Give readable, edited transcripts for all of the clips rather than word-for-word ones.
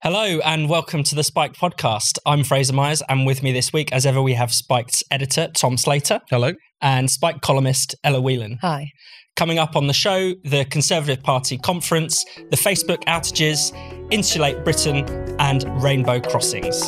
Hello and welcome to the Spiked podcast. I'm Fraser Myers, and with me this week, as ever, we have Spiked's editor, Tom Slater. Hello. And Spiked columnist, Ella Whelan. Hi. Coming up on the show, the Conservative Party conference, the Facebook outages, Insulate Britain, and rainbow crossings.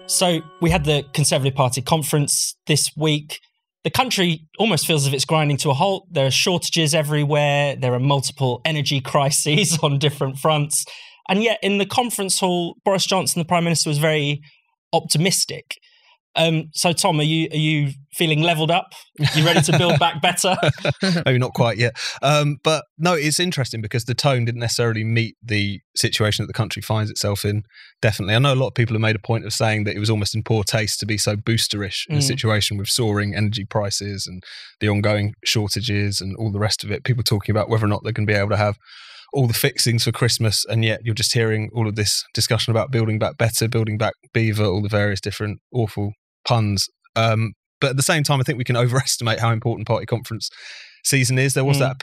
So we had the Conservative Party conference this week. The country almost feels as if it's grinding to a halt. There are shortages everywhere. There are multiple energy crises on different fronts. And yet in the conference hall, Boris Johnson, the Prime Minister, was very optimistic. So, Tom, are you feeling levelled up? You ready to build back better? Maybe not quite yet. But no, it's interesting because the tone didn't necessarily meet the situation that the country finds itself in, definitely. I know a lot of people have made a point of saying that it was almost in poor taste to be so boosterish in a situation with soaring energy prices and the ongoing shortages and all the rest of it. People talking about whether or not they're going to be able to have all the fixings for Christmas, and yet you're just hearing all of this discussion about building back better, building back beaver, all the various different awful puns. But at the same time, I think we can overestimate how important party conference season is. There was that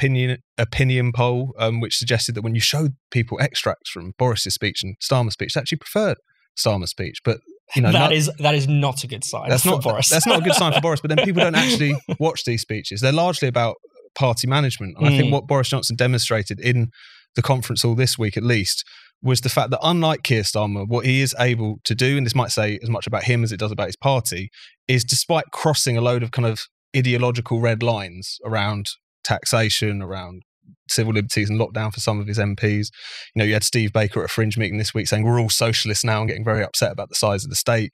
opinion poll which suggested that when you showed people extracts from Boris's speech and Starmer's speech, they actually preferred Starmer's speech. But you know, that is not a good sign for Boris. That's not a good sign for Boris. But then people don't actually watch these speeches. They're largely about party management. And I think what Boris Johnson demonstrated in the conference hall this week, at least, was the fact that unlike Keir Starmer, what he is able to do, and this might say as much about him as it does about his party, is despite crossing a load of kind of ideological red lines around taxation, around civil liberties and lockdown for some of his MPs. You know, you had Steve Baker at a Fringe meeting this week saying we're all socialists now and getting very upset about the size of the state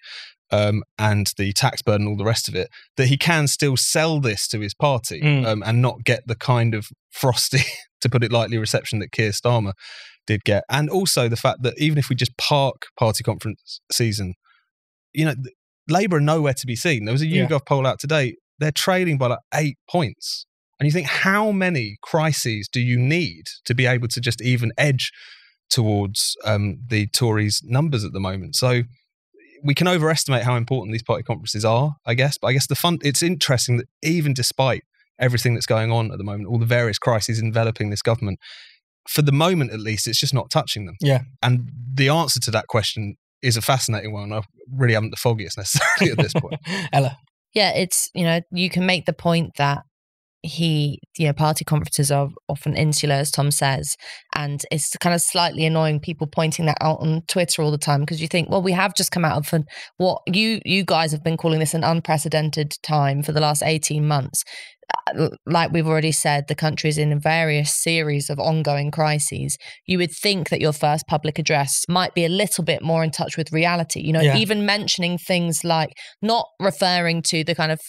and the tax burden and all the rest of it, that he can still sell this to his party and not get the kind of frosty, to put it lightly, reception that Keir Starmer did get. And also the fact that even if we just park party conference season, you know, Labour are nowhere to be seen. There was a YouGov poll out today. They're trailing by like 8 points. And you think, how many crises do you need to be able to just even edge towards the Tories' numbers at the moment? So we can overestimate how important these party conferences are, I guess. But I guess it's interesting that even despite everything that's going on at the moment, all the various crises enveloping this government, for the moment at least, it's just not touching them. Yeah. And the answer to that question is a fascinating one. I really haven't the foggiest necessarily at this point. Ella. Yeah, it's, you can make the point that party conferences are often insular, as Tom says, and it's kind of slightly annoying people pointing that out on Twitter all the time, because you think, well, we have just come out of what you guys have been calling this an unprecedented time for the last 18 months. Like we've already said, the country is in a various series of ongoing crises. You would think that your first public address might be a little bit more in touch with reality, even mentioning things like not referring to the kind of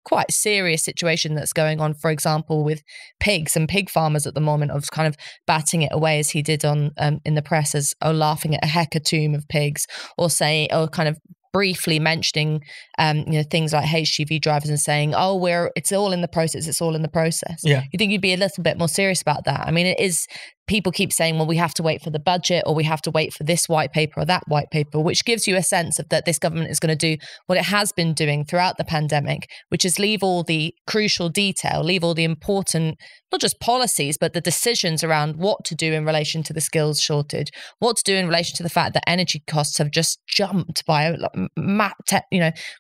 quite serious situation that's going on, for example, with pigs and pig farmers at the moment, of kind of batting it away as he did on in the press as laughing at a hecatomb of pigs, or kind of briefly mentioning things like HGV drivers and saying, it's all in the process. Yeah. You think you'd be a little bit more serious about that? I mean, it is, people keep saying, well, we have to wait for the budget, or we have to wait for this white paper or that white paper, which gives you a sense of that this government is going to do what it has been doing throughout the pandemic, which is leave all the crucial detail, leave all the important, not just policies, but the decisions around what to do in relation to the skills shortage, what to do in relation to the fact that energy costs have just jumped by, was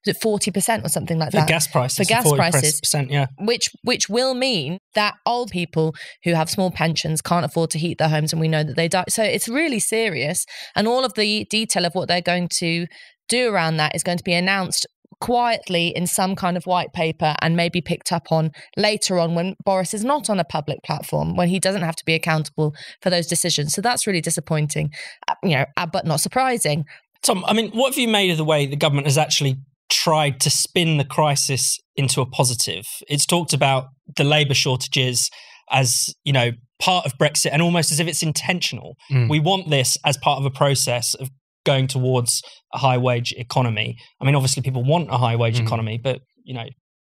it 40% or something like that? For gas prices. Yeah. Which will mean that old people who have small pensions can't afford to heat their homes, and we know that they die. So it's really serious, and all of the detail of what they're going to do around that is going to be announced quietly in some kind of white paper and maybe picked up on later on when Boris is not on a public platform, when he doesn't have to be accountable for those decisions. So that's really disappointing, but not surprising. Tom, I mean, what have you made of the way the government has actually tried to spin the crisis into a positive? It's talked about the labour shortages as, part of Brexit, and almost as if it's intentional. We want this as part of a process of going towards a high wage economy. I mean, obviously people want a high wage economy, but,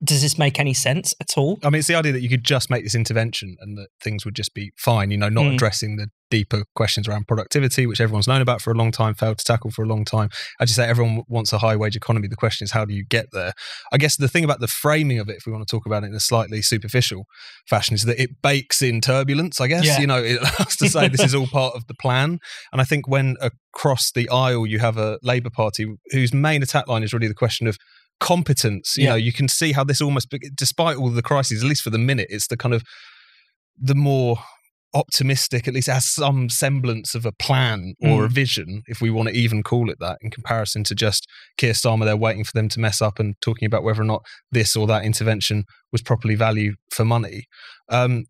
does this make any sense at all? I mean, it's the idea that you could just make this intervention and that things would just be fine, not addressing the deeper questions around productivity, which everyone's known about for a long time, failed to tackle for a long time. As you say, everyone wants a high wage economy. The question is, how do you get there? I guess the thing about the framing of it, if we want to talk about it in a slightly superficial fashion, is that it bakes in turbulence, I guess. Yeah. It has to say this is all part of the plan. And I think when across the aisle you have a Labour Party whose main attack line is really the question of competence, you can see how this almost, despite all the crises, at least for the minute, it's the kind of the more optimistic, at least it has some semblance of a plan or a vision, if we want to even call it that, in comparison to just Keir Starmer there waiting for them to mess up and talking about whether or not this or that intervention was properly value for money.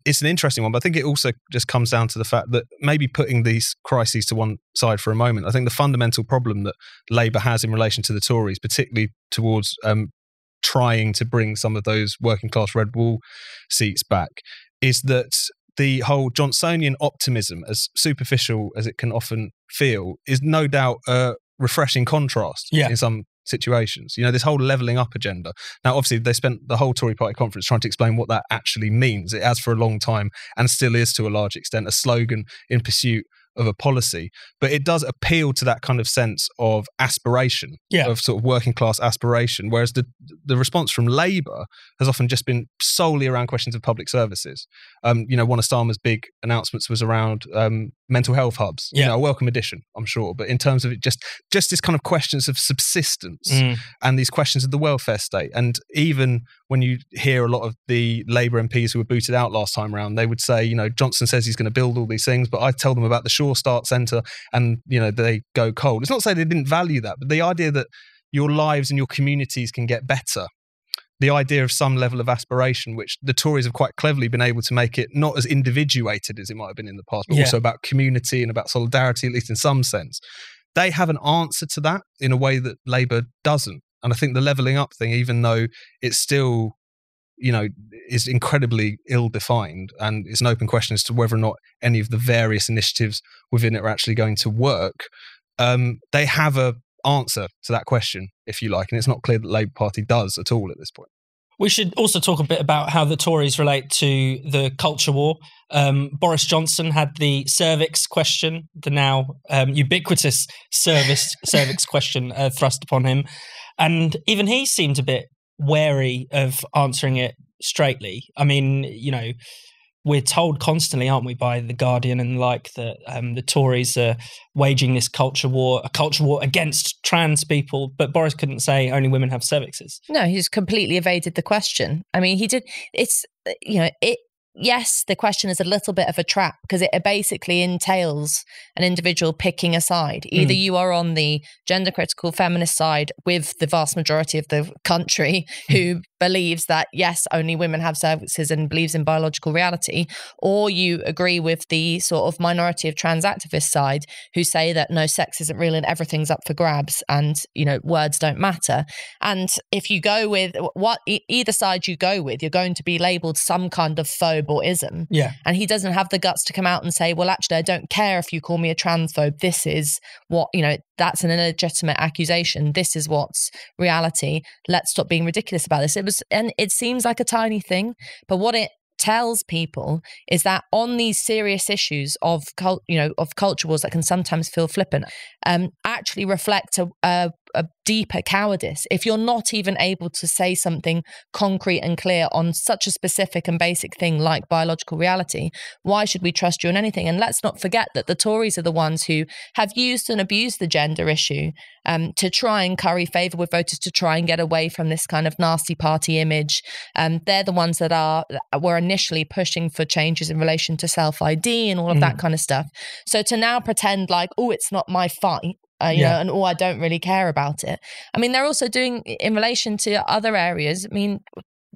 It's an interesting one, but I think it also just comes down to the fact that maybe putting these crises to one side for a moment, I think the fundamental problem that Labour has in relation to the Tories, particularly towards trying to bring some of those working class red wall seats back, is that the whole Johnsonian optimism, as superficial as it can often feel, is no doubt a refreshing contrast in some situations. This whole levelling up agenda. Now, obviously, they spent the whole Tory party conference trying to explain what that actually means. It has for a long time and still is to a large extent a slogan in pursuit of a policy, but it does appeal to that kind of sense of aspiration, of sort of working class aspiration, whereas the response from Labour has often just been solely around questions of public services. One of Starmer's big announcements was around mental health hubs, a welcome addition, I'm sure, but in terms of it, just this kind of questions of subsistence and these questions of the welfare state. And even when you hear a lot of the Labour MPs who were booted out last time around, they would say, Johnson says he's going to build all these things, but I tell them about the Sure Start Centre and, they go cold. It's not to say they didn't value that, but the idea that your lives and your communities can get better, the idea of some level of aspiration, which the Tories have quite cleverly been able to make it not as individuated as it might have been in the past, but also about community and about solidarity, at least in some sense. They have an answer to that in a way that Labour doesn't. And I think the levelling up thing, even though it's still, is incredibly ill-defined and it's an open question as to whether or not any of the various initiatives within it are actually going to work, they have a answer to that question, if you like, and it's not clear that the Labour Party does at all at this point. We should also talk a bit about how the Tories relate to the culture war. Boris Johnson had the cervix question, the now ubiquitous cervix question thrust upon him. And even he seemed a bit wary of answering it straightly. I mean, we're told constantly, aren't we, by The Guardian and that the Tories are waging this culture war against trans people, but Boris couldn't say only women have cervixes. No, he's completely evaded the question. I mean, he did. It's, yes, the question is a little bit of a trap because it basically entails an individual picking a side. Either you are on the gender critical feminist side with the vast majority of the country who believes that, yes, only women have cervixes and believes in biological reality, or you agree with the sort of minority of trans activist side who say that no, sex isn't real and everything's up for grabs and, words don't matter. And if you go with either side you go with, you're going to be labelled some kind of phobe or ism. Yeah. And he doesn't have the guts to come out and say, well, actually, I don't care if you call me a transphobe. This is what, that's an illegitimate accusation. This is what's reality. Let's stop being ridiculous about this. And it seems like a tiny thing, but what it tells people is that on these serious issues of culture wars that can sometimes feel flippant, actually reflect a deeper cowardice. If you're not even able to say something concrete and clear on such a specific and basic thing like biological reality, why should we trust you on anything? And let's not forget that the Tories are the ones who have used and abused the gender issue to try and curry favour with voters, to try and get away from this kind of nasty party image. They're the ones that were initially pushing for changes in relation to self-ID and all of that kind of stuff. So to now pretend like, oh, it's not my fight, and I don't really care about it. I mean, they're also doing in relation to other areas. I mean,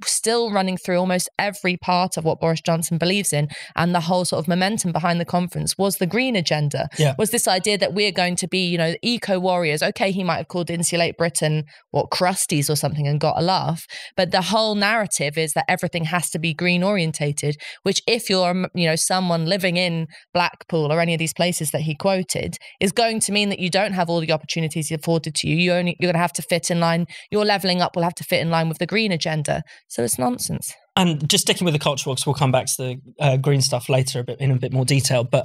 still running through almost every part of what Boris Johnson believes in, and the whole sort of momentum behind the conference was the green agenda. Was this idea that we're going to be, eco warriors. Okay, he might have called Insulate Britain crusties or something and got a laugh, but the whole narrative is that everything has to be green orientated, which if you're someone living in Blackpool or any of these places that he quoted, is going to mean that you don't have all the opportunities afforded to you. You're going to have to fit in line. Your levelling up will have to fit in line with the green agenda. So it's nonsense. And just sticking with the culture war, because we'll come back to the green stuff later in a bit more detail. But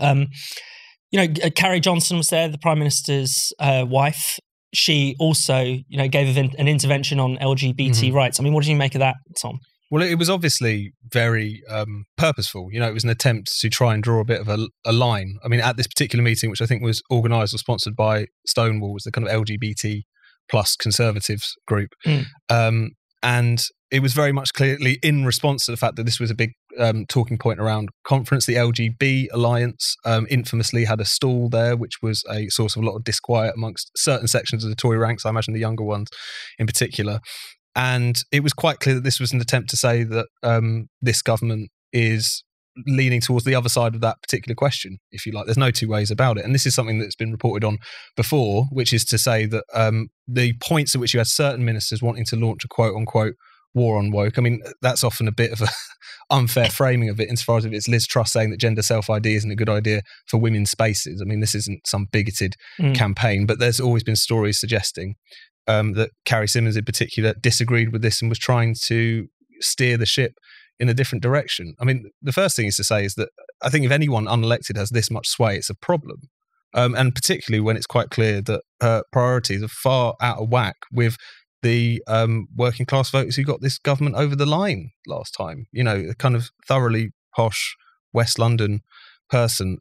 Carrie Johnson was there, the Prime Minister's wife. She also, gave an intervention on LGBT rights. I mean, what do you make of that, Tom? Well, it was obviously very purposeful. It was an attempt to try and draw a bit of a line. I mean, at this particular meeting, which I think was organised or sponsored by Stonewall, was the kind of LGBT plus conservatives group. And it was very much clearly in response to the fact that this was a big talking point around conference. The LGB Alliance infamously had a stall there, which was a source of a lot of disquiet amongst certain sections of the Tory ranks, I imagine the younger ones in particular. And it was quite clear that this was an attempt to say that this government is leaning towards the other side of that particular question, if you like. There's no two ways about it. And this is something that's been reported on before, which is to say that the points at which you had certain ministers wanting to launch a quote-unquote war on woke, I mean, that's often a bit of an unfair framing of it insofar as if it's Liz Truss saying that gender self-ID isn't a good idea for women's spaces. I mean, this isn't some bigoted campaign, but there's always been stories suggesting that Carrie Symonds in particular disagreed with this and was trying to steer the ship in a different direction. I mean, the first thing is to say is that I think if anyone unelected has this much sway, it's a problem. And particularly when it's quite clear that her priorities are far out of whack with the working class voters who got this government over the line last time. A kind of thoroughly posh West London person,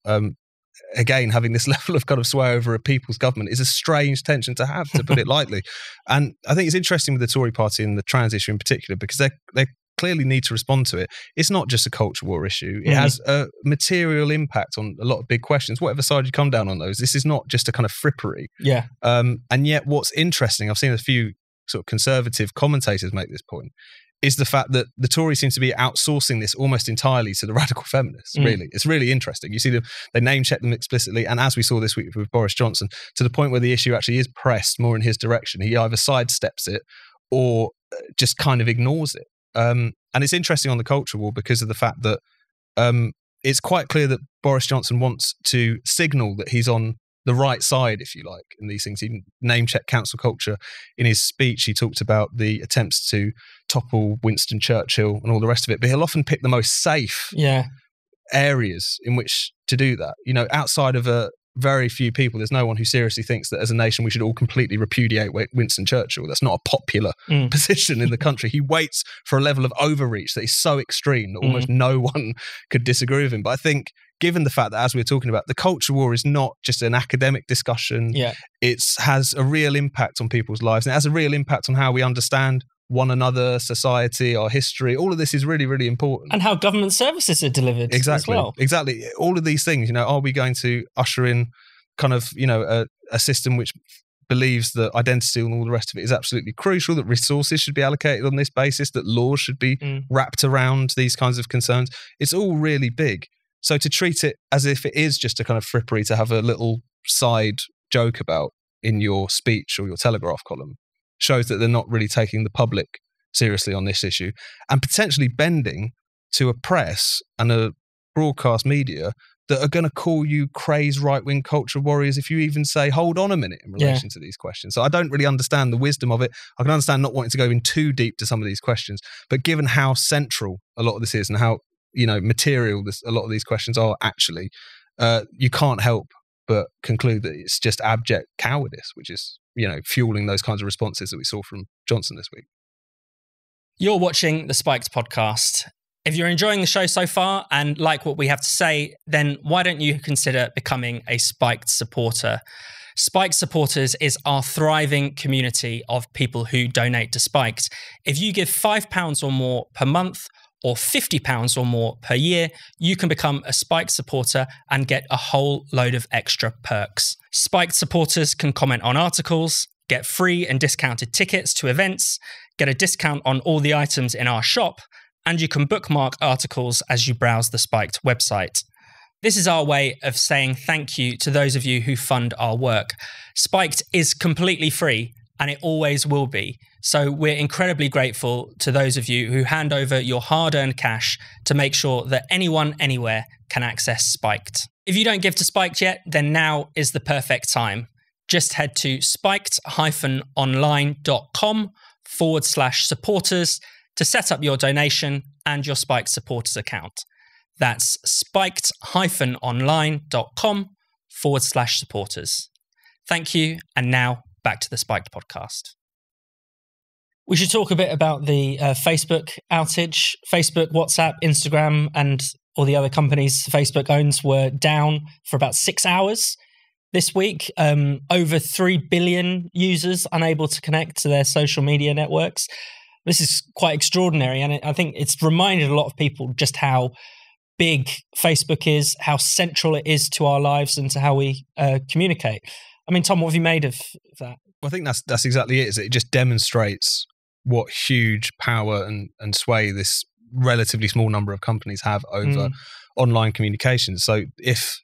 again, having this level of kind of sway over a people's government is a strange tension to have, to put it lightly. And I think it's interesting with the Tory party and the trans issue in particular, because they clearly need to respond to it. It's not just a culture war issue. It has a material impact on a lot of big questions, whatever side you come down on those. This is not just a kind of frippery. And yet what's interesting, I've seen a few sort of conservative commentators make this point, is the fact that the Tories seem to be outsourcing this almost entirely to the radical feminists, really. It's really interesting. You see them, they name check them explicitly, and as we saw this week with Boris Johnson, to the point where the issue actually is pressed more in his direction. He either sidesteps it or just kind of ignores it. And it's interesting on the culture war because of the fact that it's quite clear that Boris Johnson wants to signal that he's on the right side, if you like, in these things. He name-checked cancel culture in his speech. He talked about the attempts to topple Winston Churchill and all the rest of it, but he'll often pick the most safe areas in which to do that. Outside of a very few people, there's no one who seriously thinks that as a nation we should all completely repudiate Winston Churchill. That's not a popular position in the country. He waits for a level of overreach that is so extreme that almost no one could disagree with him. But I think given the fact that, as we were talking about, the culture war is not just an academic discussion, it has a real impact on people's lives, and it has a real impact on how we understand one another, society, our history. All of this is really, really important. And how government services are delivered as well. Exactly. All of these things, are we going to usher in kind of, a system which believes that identity and all the rest of it is absolutely crucial, that resources should be allocated on this basis, that laws should be wrapped around these kinds of concerns. It's all really big. So to treat it as if it is just a kind of frippery to have a little side joke about in your speech or your Telegraph column shows that they're not really taking the public seriously on this issue, and potentially bending to a press and a broadcast media that are going to call you crazed right-wing culture warriors if you even say, hold on a minute, in relation to these questions. So I don't really understand the wisdom of it. I can understand not wanting to go in too deep to some of these questions, but given how central a lot of this is and how material a lot of these questions are actually, you can't help but conclude that it's just abject cowardice, which is, fueling those kinds of responses that we saw from Johnson this week. You're watching the Spiked podcast. If you're enjoying the show so far and like what we have to say, then why don't you consider becoming a Spiked supporter? Spiked Supporters is our thriving community of people who donate to Spiked. If you give £5 or more per month, or £50 or more per year, you can become a Spiked supporter and get a whole load of extra perks. Spiked supporters can comment on articles, get free and discounted tickets to events, get a discount on all the items in our shop, and you can bookmark articles as you browse the Spiked website. This is our way of saying thank you to those of you who fund our work. Spiked is completely free, and it always will be. So we're incredibly grateful to those of you who hand over your hard-earned cash to make sure that anyone, anywhere can access Spiked. If you don't give to Spiked yet, then now is the perfect time. Just head to spiked-online.com/supporters to set up your donation and your Spiked supporters account. That's spiked-online.com/supporters. Thank you. And now back to the Spiked podcast. We should talk a bit about the Facebook outage. Facebook, WhatsApp, Instagram, and all the other companies Facebook owns were down for about 6 hours this week. Over 3 billion users unable to connect to their social media networks. This is quite extraordinary. And I think it's reminded a lot of people just how big Facebook is, how central it is to our lives and to how we communicate. I mean, Tom, what have you made of that? Well, I think that's exactly it. Is it just demonstrates what huge power and sway this relatively small number of companies have over online communications. So if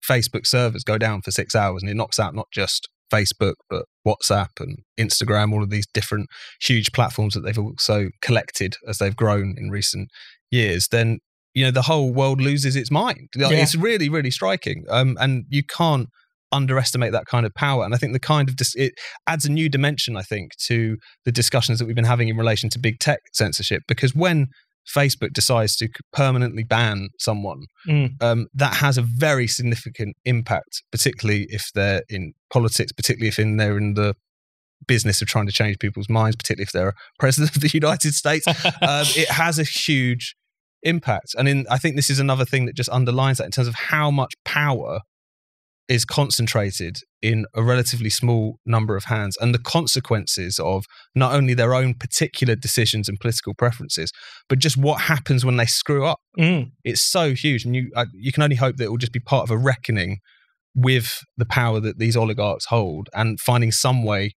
Facebook servers go down for 6 hours and it knocks out not just Facebook, but WhatsApp and Instagram, all of these different huge platforms that they've also collected as they've grown in recent years, then the whole world loses its mind. It's really, really striking. And you can't underestimate that kind of power. And I think it adds a new dimension, I think, to the discussions that we've been having in relation to big tech censorship. Because when Facebook decides to permanently ban someone, that has a very significant impact, particularly if they're in politics, particularly if they're in the business of trying to change people's minds, particularly if they're a president of the United States. It has a huge impact. And I think this is another thing that just underlines that in terms of how much power is concentrated in a relatively small number of hands, and the consequences of not only their own particular decisions and political preferences, but just what happens when they screw up. It's so huge, and you can only hope that it will just be part of a reckoning with the power that these oligarchs hold, and finding some way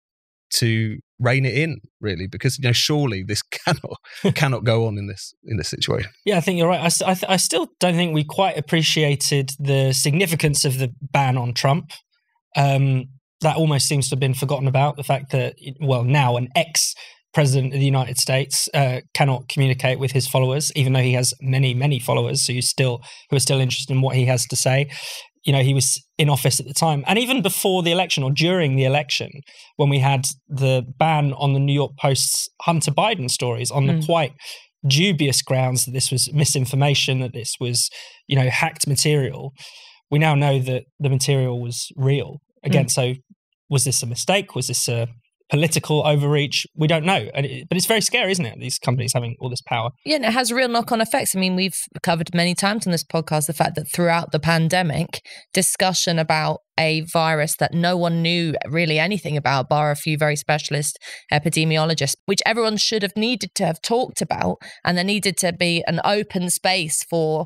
to rein it in, really, because surely this cannot go on in this situation. Yeah, I think you're right. I still don't think we quite appreciated the significance of the ban on Trump. That almost seems to have been forgotten about. The fact that, now an ex-president of the United States cannot communicate with his followers, even though he has many, many followers who are still interested in what he has to say. He was in office at the time. And even before the election or during the election, when we had the ban on the New York Post's Hunter Biden stories on the quite dubious grounds that this was misinformation, that this was, hacked material, we now know that the material was real. Again, so was this a mistake? Was this a political overreach? We don't know. But it's very scary, isn't it? These companies having all this power. Yeah, and it has real knock-on effects. I mean, we've covered many times on this podcast the fact that throughout the pandemic, discussion about a virus that no one knew really anything about, bar a few very specialist epidemiologists, which everyone should have needed to have talked about, and there needed to be an open space for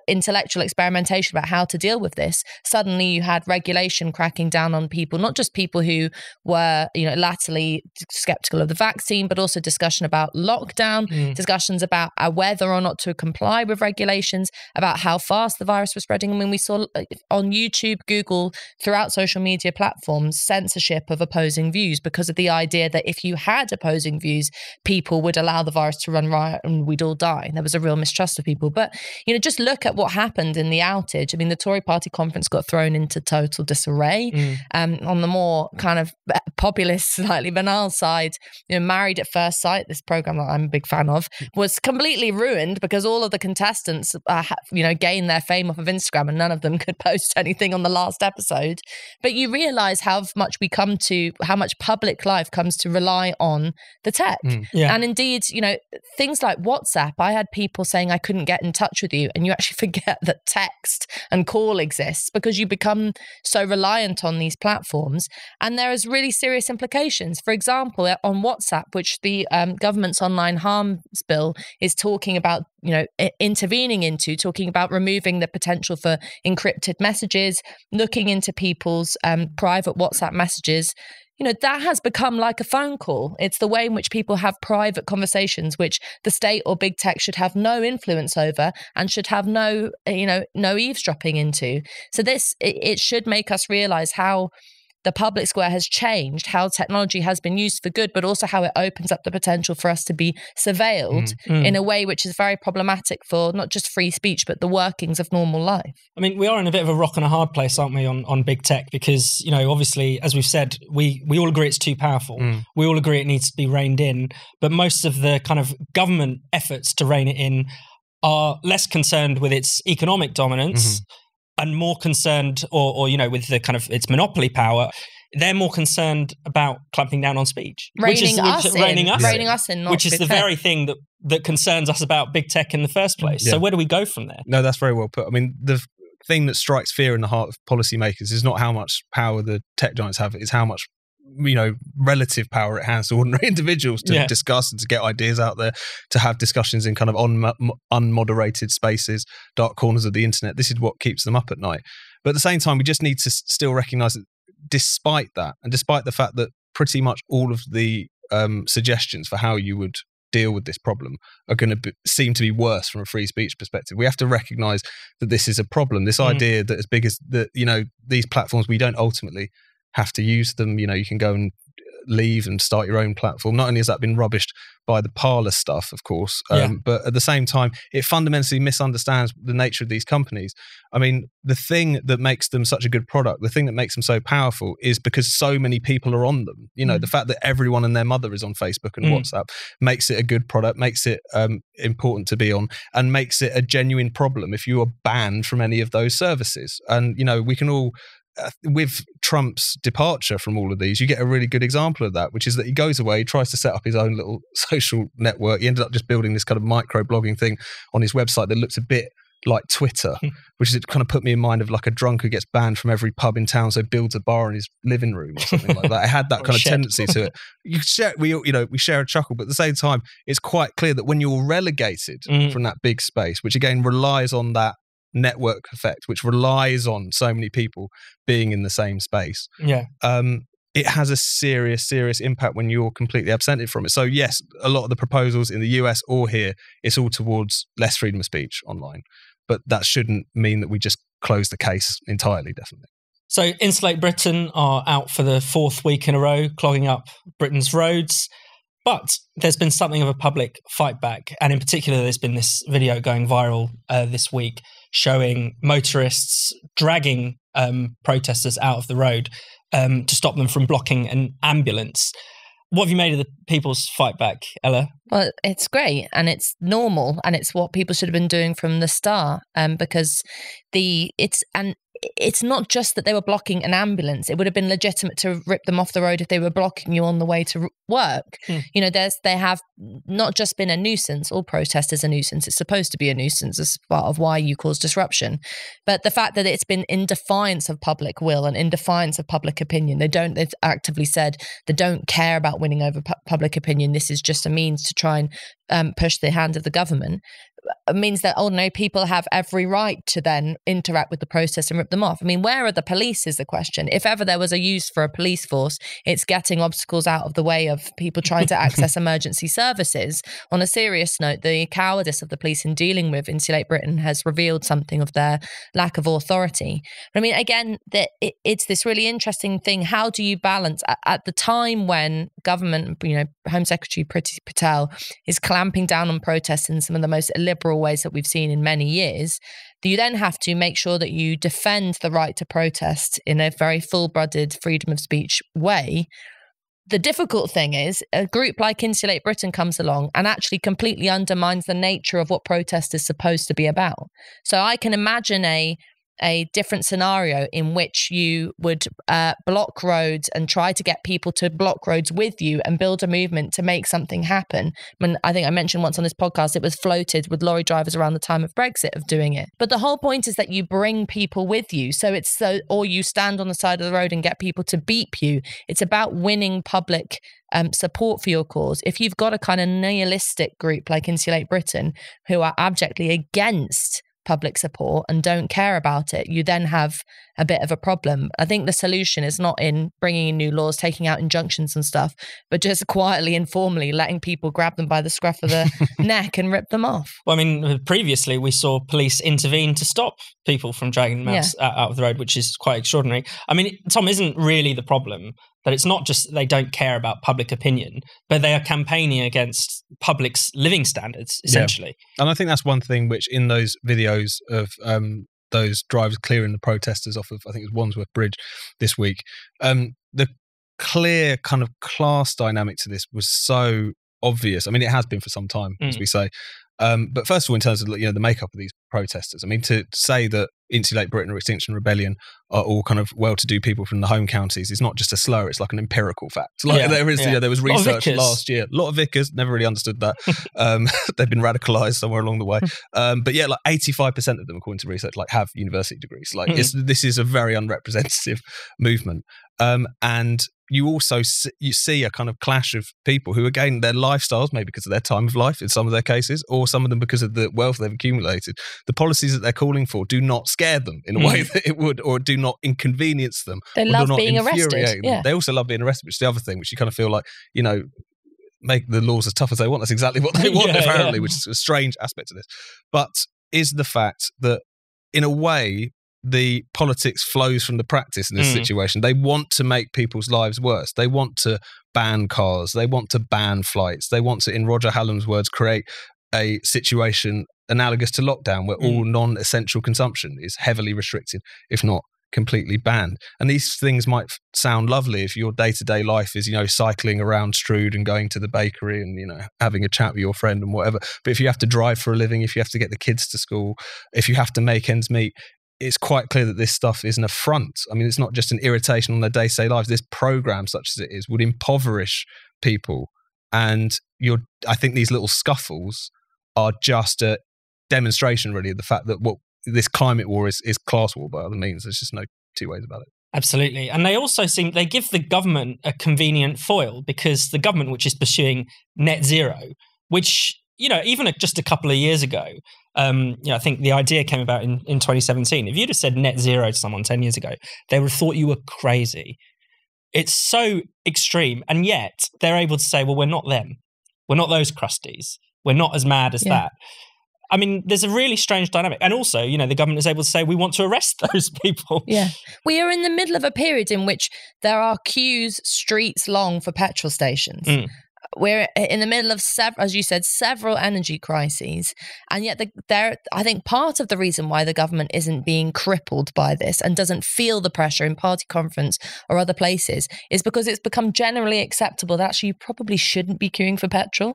intellectual experimentation about how to deal with this. Suddenly you had regulation cracking down on people, not just people who were, latterly skeptical of the vaccine, but also discussion about lockdown, discussions about whether or not to comply with regulations, about how fast the virus was spreading. I mean, we saw on YouTube, Google, throughout social media platforms, censorship of opposing views because of the idea that if you had opposing views, people would allow the virus to run riot and we'd all die. There was a real mistrust of people. But, just look at what happened in the outage. I mean, the Tory party conference got thrown into total disarray. On the more kind of populist, slightly banal side, Married at First Sight, this program that I'm a big fan of, was completely ruined because all of the contestants, gained their fame off of Instagram and none of them could post anything on the last episode. But you realise how much public life comes to rely on the tech. And indeed, things like WhatsApp, I had people saying I couldn't get in touch with you, and you actually forget that text and call exists because you become so reliant on these platforms. And there is really serious implications. For example, on WhatsApp, which the government's online harms bill is talking about intervening into, talking about removing the potential for encrypted messages, looking into people's private WhatsApp messages. That has become like a phone call. It's the way in which people have private conversations, which the state or big tech should have no influence over and should have no eavesdropping into. So it should make us realize how the public square has changed, how technology has been used for good, but also how it opens up the potential for us to be surveilled in a way which is very problematic for not just free speech, but the workings of normal life. I mean, we are in a bit of a rock and a hard place, aren't we, on big tech? Because, obviously, as we've said, we all agree it's too powerful. We all agree it needs to be reined in. But most of the kind of government efforts to rein it in are less concerned with its economic dominance and more concerned, or with the kind of its monopoly power. They're more concerned about clamping down on speech, reining us in, which is the very thing that concerns us about big tech in the first place. So where do we go from there? No, that's very well put. I mean, the thing that strikes fear in the heart of policymakers is not how much power the tech giants have; it's how much relative power it has to ordinary individuals to discuss and to get ideas out there, to have discussions in kind of unmoderated spaces, dark corners of the internet. This is what keeps them up at night. But at the same time, we just need to still recognise that despite that, and despite the fact that pretty much all of the suggestions for how you would deal with this problem are going to seem to be worse from a free speech perspective, we have to recognise that this is a problem. This idea that as big as these platforms, we don't ultimately have to use them. You can go and leave and start your own platform. Not only has that been rubbished by the Parler stuff, of course, but at the same time, it fundamentally misunderstands the nature of these companies. I mean, the thing that makes them such a good product, the thing that makes them so powerful is because so many people are on them. The fact that everyone and their mother is on Facebook and WhatsApp makes it a good product, makes it important to be on, and makes it a genuine problem if you are banned from any of those services. And, we can all with Trump's departure from all of these, you get a really good example of that, which is that he goes away, he tries to set up his own little social network. He ended up just building this kind of micro blogging thing on his website that looks a bit like Twitter, which is kind of put me in mind of like a drunk who gets banned from every pub in town, so builds a bar in his living room or something like that. It had that kind of tendency to it. We share a chuckle, but at the same time, it's quite clear that when you're relegated from that big space, which again relies on that network effect, which relies on so many people being in the same space, it has a serious impact when you're completely absented from it. So yes, a lot of the proposals in the US or here, it's all towards less freedom of speech online, but that shouldn't mean that we just close the case entirely, definitely. So Insulate Britain are out for the fourth week in a row, clogging up Britain's roads. But there's been something of a public fight back. And in particular, there's been this video going viral this week showing motorists dragging protesters out of the road to stop them from blocking an ambulance. What have you made of the people's fight back, Ella? Well, it's great and it's normal and it's what people should have been doing from the start, because it's not just that they were blocking an ambulance. It would have been legitimate to rip them off the road if they were blocking you on the way to work. They have not just been a nuisance. All protest is a nuisance. It's supposed to be a nuisance as part of why you cause disruption. But the fact that it's been in defiance of public will and in defiance of public opinion, they've actively said they don't care about winning over public opinion. This is just a means to try and push the hand of the government. It means that ordinary people have every right to then interact with the protest and rip them off. I mean, where are the police is the question. If ever there was a use for a police force, it's getting obstacles out of the way of people trying to access emergency services. On a serious note, the cowardice of the police in dealing with Insulate Britain has revealed something of their lack of authority. I mean, again, it's this really interesting thing. How do you balance at the time when government, Home Secretary Priti Patel is clamping down on protests in some of the most illiberal ways that we've seen in many years? Do you then have to make sure that you defend the right to protest in a very full-blooded freedom of speech way? The difficult thing is a group like Insulate Britain comes along and actually completely undermines the nature of what protest is supposed to be about. So I can imagine a a different scenario in which you would block roads and try to get people to block roads with you and build a movement to make something happen. I mean, I think I mentioned once on this podcast, it was floated with lorry drivers around the time of Brexit of doing it. But the whole point is that you bring people with you. So it's or you stand on the side of the road and get people to beep you. It's about winning public support for your cause. If you've got a kind of nihilistic group like Insulate Britain who are abjectly against public support and don't care about it, you then have a bit of a problem. I think the solution is not in bringing in new laws, taking out injunctions and stuff, but just quietly, informally letting people grab them by the scruff of the neck and rip them off. Well, I mean, previously we saw police intervene to stop people from dragging maps out of the road, which is quite extraordinary. I mean, Tom, isn't really the problem that it's not just they don't care about public opinion, but they are campaigning against public's living standards, essentially. Yeah. And I think that's one thing which in those videos of those drivers clearing the protesters off of, I think it was Wandsworth Bridge this week, the clear kind of class dynamic to this was so obvious. I mean, it has been for some time, as we say. But first of all, in terms of the makeup of these protesters, I mean, to say that Insulate Britain or Extinction Rebellion are all kind of well-to-do people from the home counties is not just a slur; it's like an empirical fact. Like there was research last year, a lot of vicars, never really understood that. They've been radicalised somewhere along the way. But yeah, like 85% of them, according to research, like have university degrees. Like this is a very unrepresentative movement. And you also see a kind of clash of people who, again, their lifestyles, maybe because of their time of life in some of their cases, or some of them because of the wealth they've accumulated, the policies that they're calling for do not scare them in a way that it would, or do not inconvenience them. They love being arrested. Yeah. They also love being arrested, which is the other thing, which you kind of feel like, make the laws as tough as they want. That's exactly what they want, apparently, which is a strange aspect of this. But is the fact that, in a way, the politics flows from the practice in this situation. They want to make people's lives worse. They want to ban cars. They want to ban flights. They want to, in Roger Hallam's words, create a situation analogous to lockdown where all non-essential consumption is heavily restricted, if not completely banned. And these things might sound lovely if your day-to-day life is, cycling around Strood and going to the bakery and, having a chat with your friend and whatever. But if you have to drive for a living, if you have to get the kids to school, if you have to make ends meet, it's quite clear that this stuff is an affront. I mean, it's not just an irritation on their day-to-day lives. This program, such as it is, would impoverish people. And I think these little scuffles are just a demonstration, really, of the fact that what this climate war is class war by other means. There's just no two ways about it. Absolutely. And they also they give the government a convenient foil, because the government, which is pursuing net zero, which, even just a couple of years ago, I think the idea came about in 2017. If you'd have said net zero to someone 10 years ago, they would have thought you were crazy. It's so extreme. And yet they're able to say, well, we're not them. We're not those crusties. We're not as mad as that. I mean, there's a really strange dynamic. And also, the government is able to say, we want to arrest those people. Yeah. We are in the middle of a period in which there are queues streets long for petrol stations. We're in the middle of, as you said, several energy crises. And yet I think part of the reason why the government isn't being crippled by this and doesn't feel the pressure in party conference or other places is because it's become generally acceptable that actually you probably shouldn't be queuing for petrol.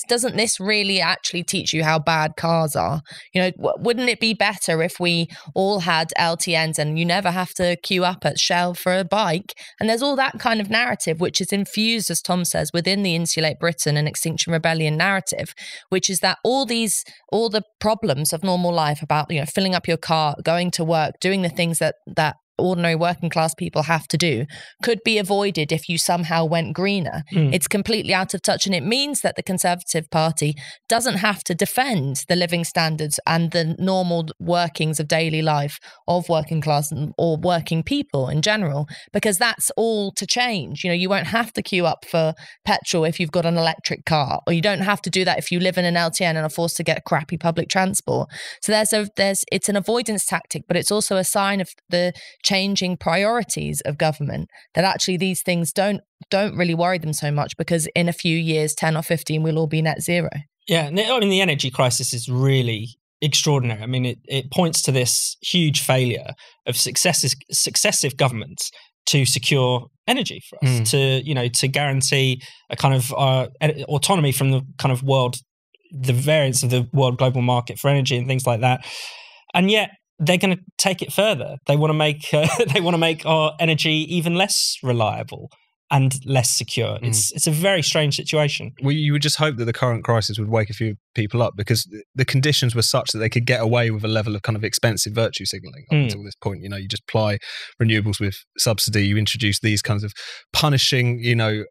Doesn't this really actually teach you how bad cars are? Wouldn't it be better if we all had LTNs and you never have to queue up at Shell for a bike? And there's all that kind of narrative, which is infused, as Tom says, within the Insulate Britain and Extinction Rebellion narrative, which is that all the problems of normal life about filling up your car, going to work, doing the things that ordinary working class people have to do could be avoided if you somehow went greener. It's completely out of touch, and it means that the Conservative Party doesn't have to defend the living standards and the normal workings of daily life of working class or working people in general, because that's all to change. You won't have to queue up for petrol if you've got an electric car, or you don't have to do that if you live in an LTN and are forced to get crappy public transport. So it's an avoidance tactic, but it's also a sign of the changing priorities of government, that actually these things don't really worry them so much, because in a few years, 10 or 15, we'll all be net zero. Yeah, I mean, the energy crisis is really extraordinary. I mean, it points to this huge failure of successive governments to secure energy for us, to guarantee a kind of autonomy from the kind of the variance of the world global market for energy and things like that. And yet, they're going to take it further. They want to make our energy even less reliable and less secure. It's a very strange situation. Well, you would just hope that the current crisis would wake a few people up, because the conditions were such that they could get away with a level of kind of expensive virtue signalling up until this point. You just ply renewables with subsidy, you introduce these kinds of punishing,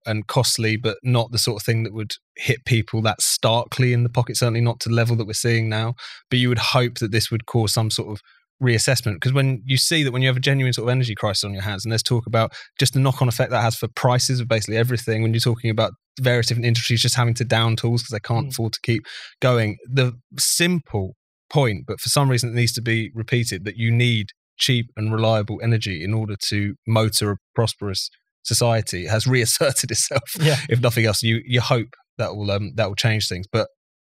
and costly, but not the sort of thing that would hit people that starkly in the pocket, certainly not to the level that we're seeing now. But you would hope that this would cause some sort of reassessment, because when you see that when you have a genuine sort of energy crisis on your hands, and there's talk about just the knock-on effect that has for prices of basically everything, when you're talking about various different industries just having to down tools because they can't afford to keep going, the simple point, but for some reason it needs to be repeated, that you need cheap and reliable energy in order to motor a prosperous society, has reasserted itself. If nothing else, you hope that will change things. But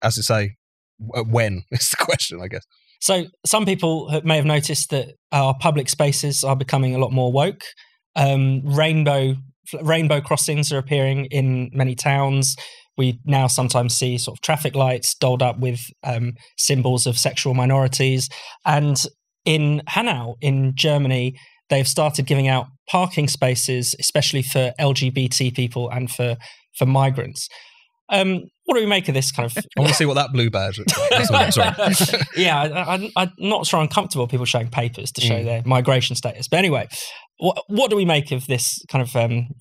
as I say, when is the question, I guess. So some people may have noticed that our public spaces are becoming a lot more woke. Rainbow crossings are appearing in many towns. We now sometimes see sort of traffic lights dolled up with symbols of sexual minorities. And in Hanau, in Germany, they've started giving out parking spaces, especially for LGBT people and for migrants. What do we make of this kind of... I want to see what that blue badge looks like. Sorry. Yeah, I'm not sure I'm comfortable with people showing papers to show their migration status. But anyway, what do we make of this kind of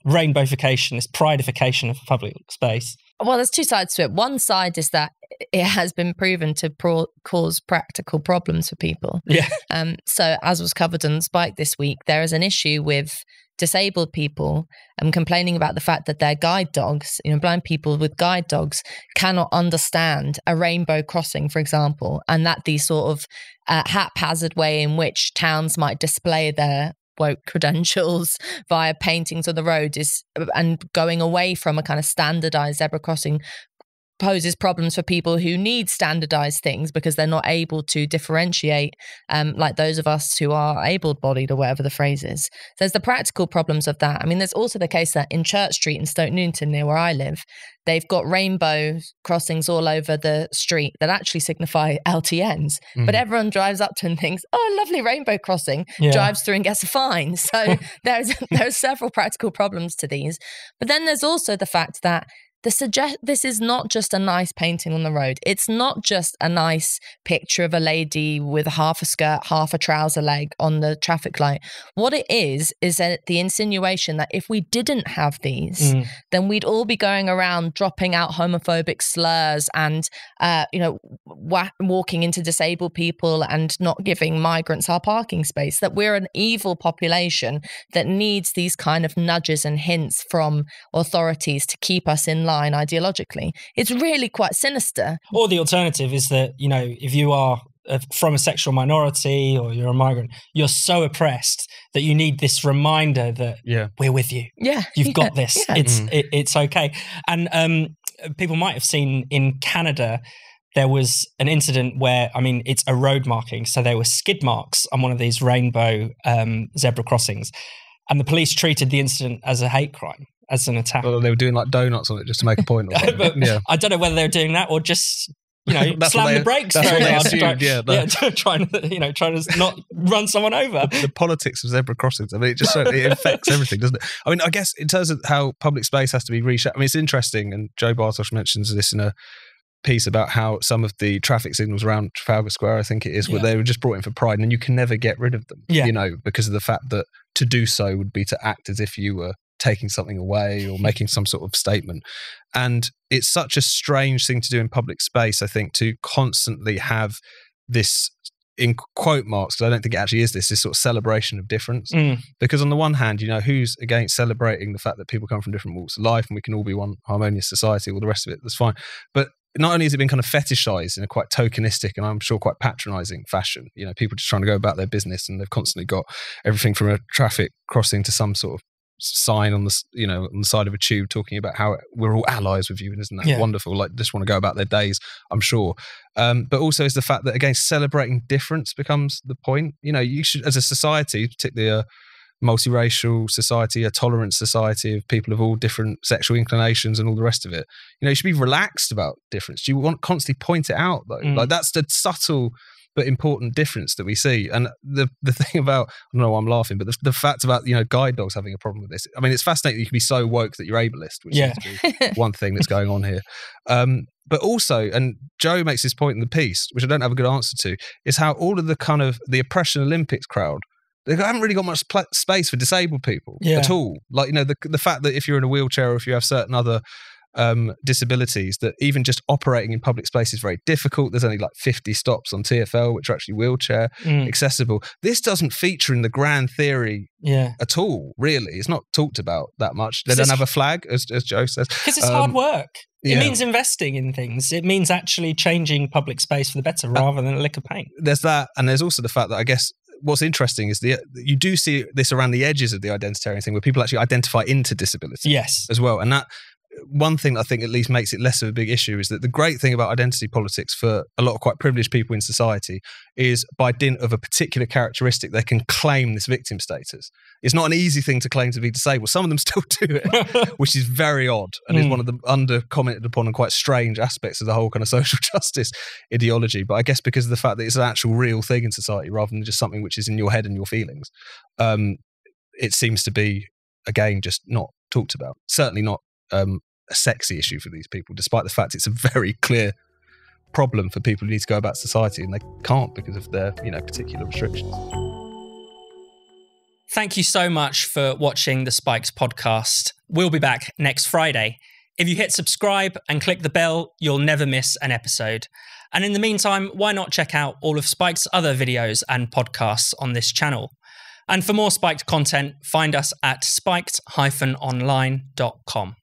rainbowification, this prideification of public space? Well, there's two sides to it. One side is that it has been proven to cause practical problems for people. Yeah. So as was covered on Spike this week, there is an issue with disabled people complaining about the fact that their guide dogs, blind people with guide dogs, cannot understand a rainbow crossing, for example, and that the sort of haphazard way in which towns might display their woke credentials via paintings on the road and going away from a kind of standardized zebra crossing poses problems for people who need standardized things because they're not able to differentiate like those of us who are able-bodied, or whatever the phrase is. So there's the practical problems of that. I mean, there's also the case that in Church Street in Stoke Newington, near where I live, they've got rainbow crossings all over the street that actually signify LTNs. But everyone drives up to and thinks, oh, lovely rainbow crossing, drives through and gets a fine. So there's several practical problems to these. But then there's also the fact that this is not just a nice painting on the road. It's not just a nice picture of a lady with half a skirt, half a trouser leg on the traffic light. What it is the insinuation that if we didn't have these, then we'd all be going around dropping out homophobic slurs and, walking into disabled people and not giving migrants our parking space, that we're an evil population that needs these kind of nudges and hints from authorities to keep us in line ideologically. It's really quite sinister. Or the alternative is that, if you are from a sexual minority or you're a migrant, you're so oppressed that you need this reminder that we're with you. Yeah. You've got this. Yeah. It's okay. And people might have seen in Canada, there was an incident where, it's a road marking. So there were skid marks on one of these rainbow zebra crossings. And the police treated the incident as a hate crime, as an attack. Well, they were doing like donuts on it just to make a point. I don't know whether they were doing that or just, slam the brakes very hard. Trying to not run someone over. The politics of zebra crossings. It just it affects everything, doesn't it? I guess in terms of how public space has to be reshaped, it's interesting, and Joe Bartosch mentions this in a piece about how some of the traffic signals around Trafalgar Square, I think it is, where they were just brought in for pride, and you can never get rid of them, because of the fact that to do so would be to act as if you were taking something away or making some sort of statement. And it's such a strange thing to do in public space, I think, to constantly have this, in quote marks, because I don't think it actually is this sort of celebration of difference. Because on the one hand, who's against celebrating the fact that people come from different walks of life and we can all be one harmonious society, all the rest of it, that's fine. But not only has it been kind of fetishized in a quite tokenistic and I'm sure quite patronizing fashion, people just trying to go about their business, and they've constantly got everything from a traffic crossing to some sort of sign on the on the side of a tube talking about how we're all allies with you, and isn't that wonderful? Like, just want to go about their days, I'm sure. But also is the fact that, again, celebrating difference becomes the point. You should, as a society, particularly a multiracial society, a tolerant society of people of all different sexual inclinations and all the rest of it, you should be relaxed about difference. You want to constantly point it out, though. Like, that's the subtle but important difference that we see. And the thing about, I don't know why I'm laughing, but the fact about, guide dogs having a problem with this. I mean, it's fascinating that you can be so woke that you're ableist, which seems to be one thing that's going on here. But also, and Joe makes this point in the piece, which I don't have a good answer to, is how all of the kind of the oppression Olympics crowd, they haven't really got much space for disabled people at all. Like, the fact that if you're in a wheelchair or if you have certain other disabilities, that even just operating in public space is very difficult. There's only like 50 stops on TfL which are actually wheelchair accessible. This doesn't feature in the grand theory at all, really. It's not talked about that much. They don't have a flag, as Joe says. Because it's hard work. It means investing in things. It means actually changing public space for the better rather than a lick of paint. There's that, and there's also the fact that I guess what's interesting is you do see this around the edges of the identitarian thing, where people actually identify into disability as well. And that one thing that I think at least makes it less of a big issue is that the great thing about identity politics for a lot of quite privileged people in society is by dint of a particular characteristic, they can claim this victim status. It's not an easy thing to claim to be disabled. Some of them still do it, which is very odd and is one of the under-commented upon and quite strange aspects of the whole kind of social justice ideology. But I guess because of the fact that it's an actual real thing in society rather than just something which is in your head and your feelings, it seems to be, again, just not talked about. Certainly not a sexy issue for these people, despite the fact it's a very clear problem for people who need to go about society and they can't because of their particular restrictions. Thank you so much for watching the Spiked podcast. We'll be back next Friday. If you hit subscribe and click the bell, you'll never miss an episode. And in the meantime, why not check out all of Spiked's other videos and podcasts on this channel? And for more Spiked content, find us at spiked-online.com.